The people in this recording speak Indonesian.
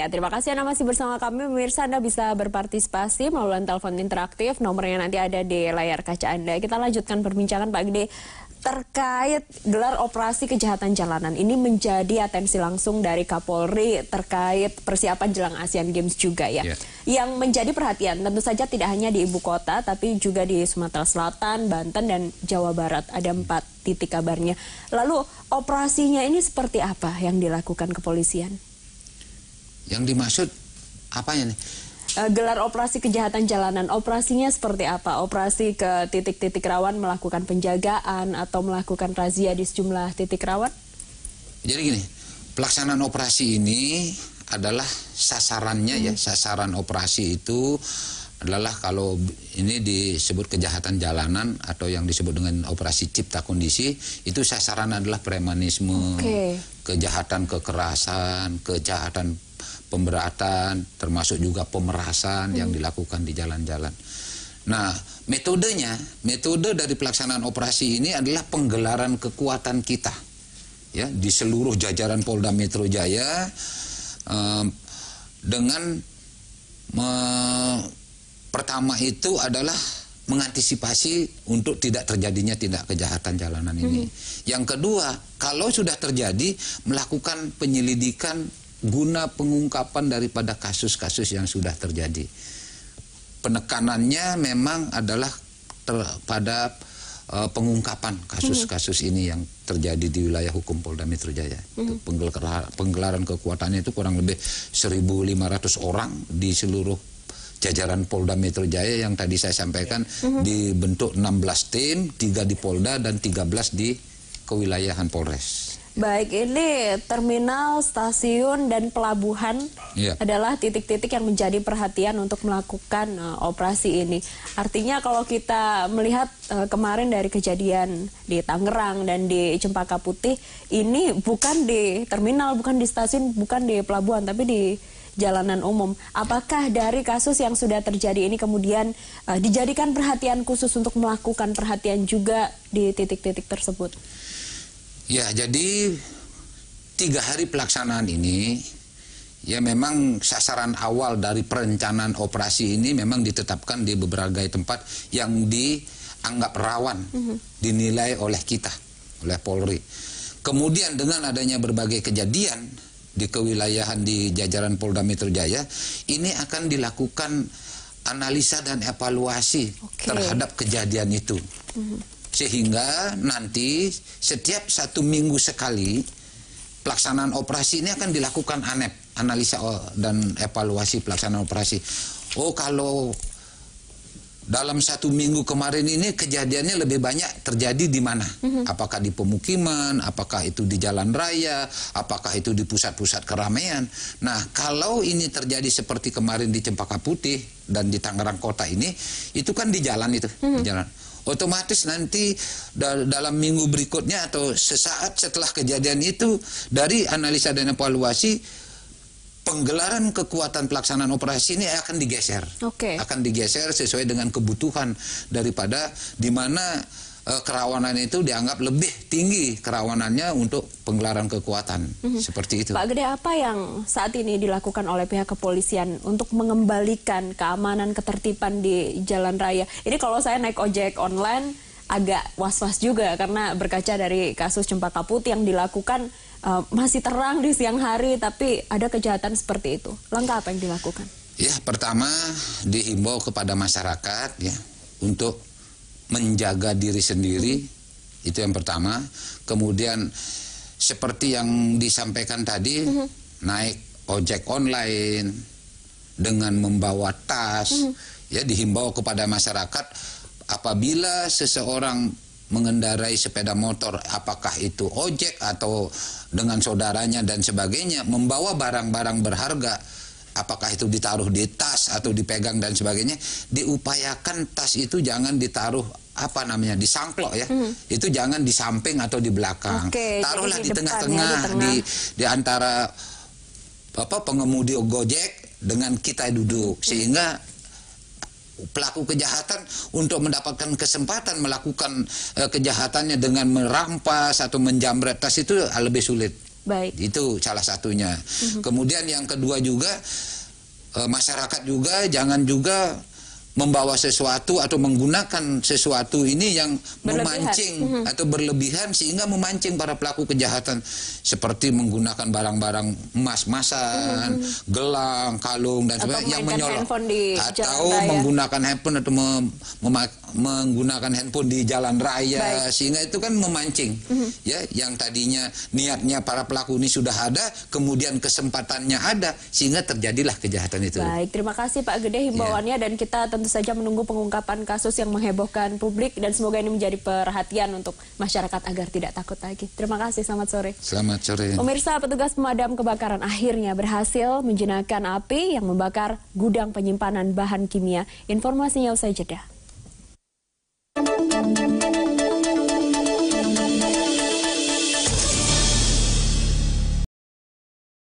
Ya, terima kasih Anda masih bersama kami. Pemirsa, Anda bisa berpartisipasi melalui telepon interaktif. Nomornya nanti ada di layar kaca Anda. Kita lanjutkan perbincangan Pak Gede terkait gelar operasi kejahatan jalanan. Ini menjadi atensi langsung dari Kapolri terkait persiapan jelang Asian Games juga ya. Yang menjadi perhatian tentu saja tidak hanya di ibu kota, tapi juga di Sumatera Selatan, Banten, dan Jawa Barat. Ada 4 titik kabarnya. Lalu operasinya ini seperti apa yang dilakukan kepolisian? Yang dimaksud apanya nih? Gelar operasi kejahatan jalanan, operasinya seperti apa? Operasi ke titik-titik rawan, melakukan penjagaan atau melakukan razia di sejumlah titik rawan? Jadi gini, pelaksanaan operasi ini adalah sasarannya ya, sasaran operasi itu adalah kalau ini disebut kejahatan jalanan atau yang disebut dengan operasi cipta kondisi, itu sasaran adalah premanisme, kejahatan kekerasan, kejahatan pemberatan, termasuk juga pemerasan yang dilakukan di jalan-jalan. Nah, metode dari pelaksanaan operasi ini adalah penggelaran kekuatan kita, ya, di seluruh jajaran Polda Metro Jaya dengan pertama itu adalah mengantisipasi untuk tidak terjadinya tindak kejahatan jalanan ini. Yang kedua, kalau sudah terjadi, melakukan penyelidikan guna pengungkapan daripada kasus-kasus yang sudah terjadi. Penekanannya memang adalah pada pengungkapan kasus-kasus ini yang terjadi di wilayah hukum Polda Metro Jaya. Penggelaran kekuatannya itu kurang lebih 1.500 orang di seluruh jajaran Polda Metro Jaya yang tadi saya sampaikan, dibentuk 16 tim, 3 di Polda dan 13 di kewilayahan Polres. Baik, ini terminal, stasiun, dan pelabuhan adalah titik-titik yang menjadi perhatian untuk melakukan operasi ini. Artinya kalau kita melihat kemarin dari kejadian di Tangerang dan di Cempaka Putih, ini bukan di terminal, bukan di stasiun, bukan di pelabuhan, tapi di jalanan umum. Apakah dari kasus yang sudah terjadi ini kemudian dijadikan perhatian khusus untuk melakukan perhatian juga di titik-titik tersebut? Ya, jadi 3 hari pelaksanaan ini, ya memang sasaran awal dari perencanaan operasi ini memang ditetapkan di beberapa tempat yang dianggap rawan, dinilai oleh kita, oleh Polri. Kemudian dengan adanya berbagai kejadian di kewilayahan di jajaran Polda Metro Jaya, ini akan dilakukan analisa dan evaluasi terhadap kejadian itu. Sehingga nanti setiap 1 minggu sekali pelaksanaan operasi ini akan dilakukan analisa dan evaluasi pelaksanaan operasi. Oh, kalau dalam 1 minggu kemarin ini kejadiannya lebih banyak terjadi di mana? Apakah di pemukiman, apakah itu di jalan raya, apakah itu di pusat-pusat keramaian. Nah, kalau ini terjadi seperti kemarin di Cempaka Putih dan di Tangerang Kota ini, itu kan di jalan itu, di jalan. Otomatis nanti dalam minggu berikutnya atau sesaat setelah kejadian itu, dari analisa dan evaluasi, penggelaran kekuatan pelaksanaan operasi ini akan digeser. Akan digeser sesuai dengan kebutuhan daripada di mana kerawanan itu dianggap lebih tinggi kerawanannya untuk penggelaran kekuatan. Seperti itu. Pak Gede, apa yang saat ini dilakukan oleh pihak kepolisian untuk mengembalikan keamanan ketertiban di jalan raya? Ini kalau saya naik ojek online agak was-was juga karena berkaca dari kasus Cempaka Putih yang dilakukan masih terang di siang hari, tapi ada kejahatan seperti itu. Langkah apa yang dilakukan? Ya, pertama dihimbau kepada masyarakat ya untuk menjaga diri sendiri, itu yang pertama. Kemudian seperti yang disampaikan tadi, naik ojek online dengan membawa tas, ya dihimbau kepada masyarakat apabila seseorang mengendarai sepeda motor, apakah itu ojek atau dengan saudaranya dan sebagainya, membawa barang-barang berharga, apakah itu ditaruh di tas atau dipegang dan sebagainya, diupayakan tas itu jangan ditaruh di sangklok ya. Itu jangan di samping atau di belakang. Taruhlah di tengah-tengah, di antara pengemudi Gojek dengan kita duduk, sehingga pelaku kejahatan untuk mendapatkan kesempatan melakukan kejahatannya dengan merampas atau menjamret tas itu lebih sulit. Baik. Itu salah satunya. Kemudian yang kedua juga, masyarakat juga jangan juga membawa sesuatu atau menggunakan sesuatu ini yang memancing atau berlebihan sehingga memancing para pelaku kejahatan, seperti menggunakan barang-barang emas-emasan, gelang, kalung dan sebagainya yang menyolong, atau menggunakan handphone atau menggunakan handphone di jalan raya. Sehingga itu kan memancing, ya, yang tadinya niatnya para pelaku ini sudah ada, kemudian kesempatannya ada sehingga terjadilah kejahatan itu. Baik, terima kasih Pak Gede himbauannya, dan kita tentu saja menunggu pengungkapan kasus yang menghebohkan publik, dan semoga ini menjadi perhatian untuk masyarakat agar tidak takut lagi. Terima kasih, selamat sore. Selamat sore. Pemirsa, petugas pemadam kebakaran akhirnya berhasil menjinakkan api yang membakar gudang penyimpanan bahan kimia. Informasinya usai jeda.